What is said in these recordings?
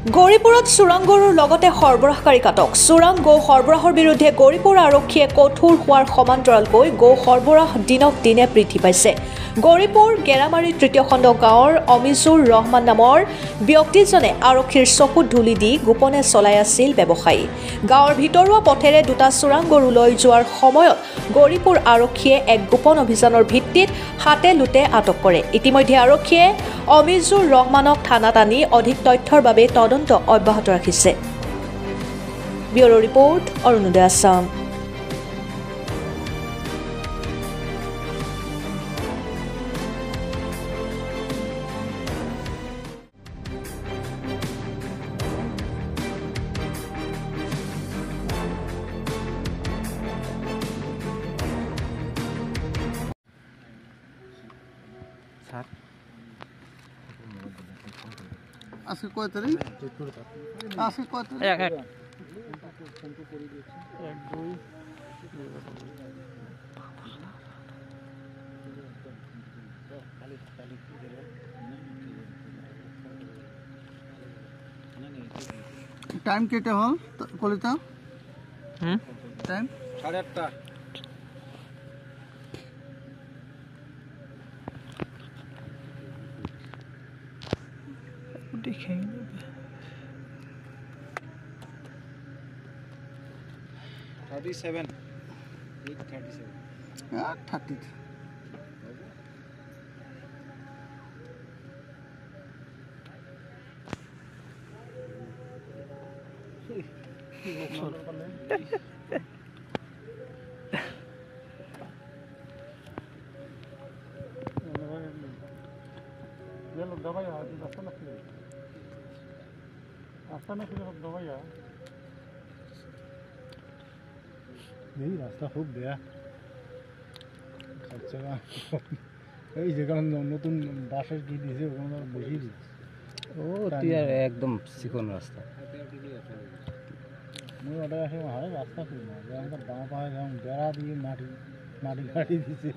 গৌৰীপুৰত চোৰাং গৰুৰ লগতে সৰবৰাহকাৰী কাটক। চোৰাং গৌ সৰবৰাহৰ বিৰুদ্ধে গৌৰীপুৰ আৰক্ষীয়ে কঠোৰ হোৱাৰ সমান্তৰালকৈ গৌ সৰবৰাহ দিনক দিনে বৃদ্ধি পাইছে। গৌৰীপুৰ গেৰামাৰী তৃতীয় খণ্ড গাঁৱৰ অমিজুৰ ৰহমান নামৰ ব্যক্তিজনে আৰক্ষীৰ চকুত ধূলি দি গোপনে চলাই আছিল ব্যৱসায়ী। গাঁৱৰ ভিতৰুৱা পথেৰে দুটা চোৰাং গৰু লৈ যোৱাৰ সময়ত গৌৰীপুৰ আৰক্ষীয়ে এক গোপন অভিযানৰ ভিত্তিত হাতে লোটে আটক কৰে। ইতিমধ্যে আৰক্ষীয়ে অমিজুৰ ৰহমানক থানাত আনি অধিক তথ্যৰ বাবে তদন্ত অব্যাহত ৰাখিছে। Bureau report Arunodoi Assam. আজকে কয় তারিখ? আজকে কয় তারিখ? টাইম কেটে হল কলিতা? টাইম 8:30। दिखेंगे 37 8:37 8:30 ये लोग दवाई आज रास्ता ना फिर सब दवाई है नहीं रास्ता खूब बेया अच्छा এই জায়গা নতুন বাসের কি দিয়েছে ওখানে বসিয়ে দিয়েছে ও টিয়ার একদম চিকন রাস্তা মই ওটা আসে হয় রাস্তা কি না যে আমরা বাঁ পায়ে যাও বেড়া দিয়ে মাটি কাটি দিয়েছে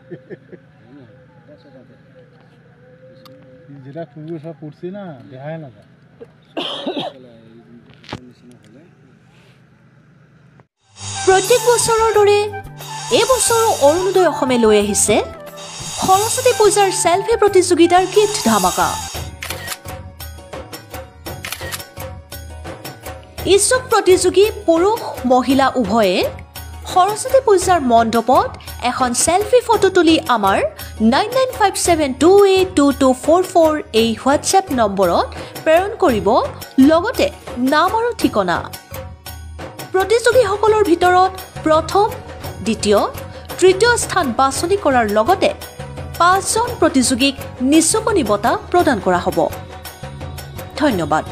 যেটা পূর্ব সব করছি না দেখায় না প্ৰত্যেক বছৰৰ দৰে এই বছৰো অৰুণোদয় অসমে লৈ আহিছে সৰস্বতী পূজাৰ সেলফি প্ৰতিযোগিতাৰ গিফ্ট ধামাকা। ইচ্ছুক প্ৰতিযোগী পুৰুষ মহিলা উভয়ে সৰস্বতী পূজাৰ মণ্ডপত এখন সেলফি ফটো তুলি আমাৰ 9957282244 এই হোৱাটছএপ নম্বৰত প্ৰেৰণ কৰিব, লগতে নাম আৰু ঠিকনা। প্ৰতিযোগীসকলৰ ভিতৰত প্ৰথম, দ্বিতীয়, তৃতীয় স্থান বাছনি কৰাৰ লগতে 5জন প্ৰতিযোগীক নিচুকনি বঁটা প্ৰদান কৰা হ'ব। ধন্যবাদ।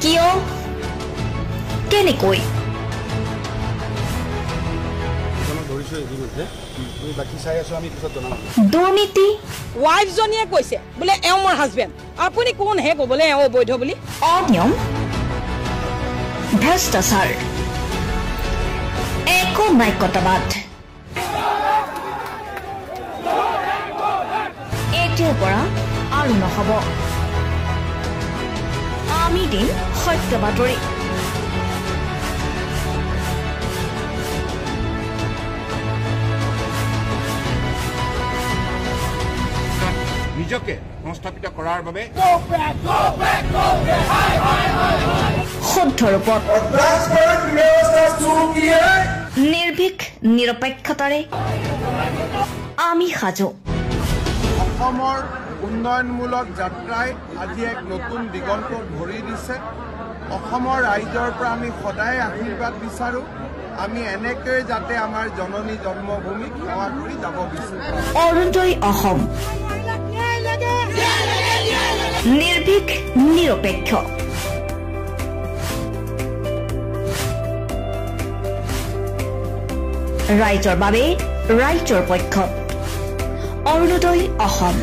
কিয় কেনেকৈ দুৰ্নীতি ৱাইফজনীয়ে কৈছে বোলে এওঁ মোৰ হাজবেণ্ড, আপুনি কোন হে ক'বলৈ এওঁ অবৈধ বুলি? অনিয়ম ভ্ৰষ্টাচাৰ একো নায়কতাবাদ এতিয়াৰ পৰা আৰু নহ'ব। আমি দিম সত্য বাতৰি। নিজকে সংস্থাপিত কৰাৰ বাবে শুদ্ধ ৰূপত নিৰ্ভীক নিৰপেক্ষতাৰে আমি সাজু। অসমৰ উন্নয়নমূলক যাত্ৰাই আজি এক নতুন দিগন্ত ভৰি দিছে। অসমৰ ৰাইজৰ পৰা আমি সদায় আশীৰ্বাদ বিচাৰোঁ। আমি এনেকৈ যাতে আমাৰ জননী জন্মভূমিক সেৱা কৰি যাব বিচাৰোঁ। অৰুণোদয় অসম। নিৰ্ভীক নিৰপেক্ষ ৰাইজৰ বাবে ৰাইজৰ পক্ষত অৰুণোদয় অসম